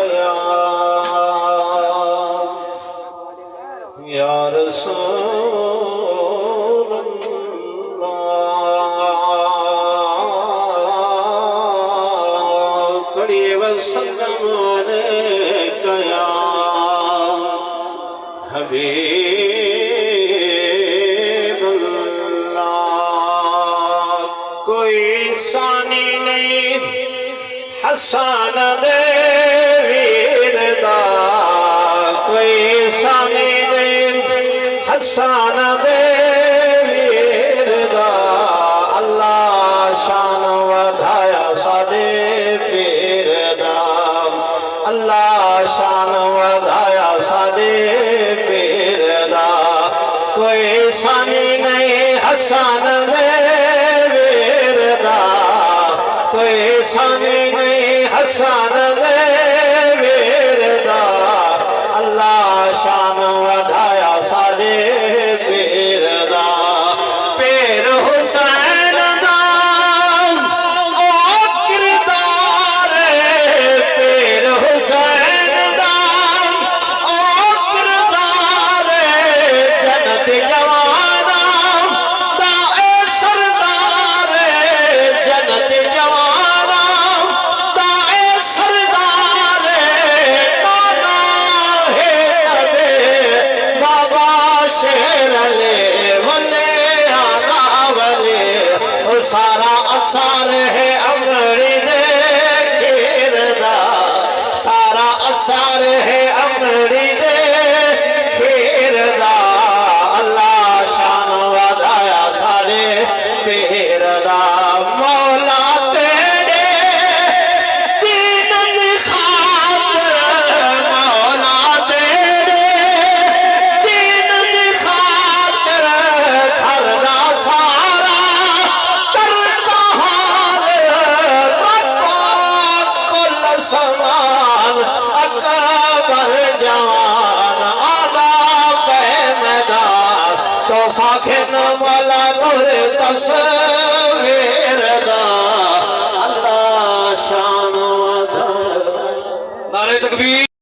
कयाम या रसूल अल्लाह पढ़िए वसल्लम कयाम हबीब अल्लाह कोई सानी नहीं हसन दे वीरदा कोई सानी नहीं हसन दे वीरदा अल्लाह शान वधाया साडे पीर दा अल्लाह शान वधाया साडे पीर दा कोई सानी नहीं हसन दे वीरदा कोई सानी नहीं हसन दे वीरदा अल्लाह शान वधाया साडे पीर दा पीर हुसैन दा ओ किरदार पीर हुसैन दा ओ किरदार जन्नत जवाना दा ए सरदार जन्नत जवाना दा ए सरदार नाना है नबे बाबा शेर ले वले आला वले और सारा असर है अमरी दे खीरदा सारा असर है अमरी दे खीरदा अल्लाह शान वधाया सारे पीरदा मौला तेरे दीन दी खातिर मौला तेरे दीन दी खातिर घर दा सारा करता हाल रब्बा कुल समान अकबर जवान आला पे मैदान तोहफा खिन वाला नूर तस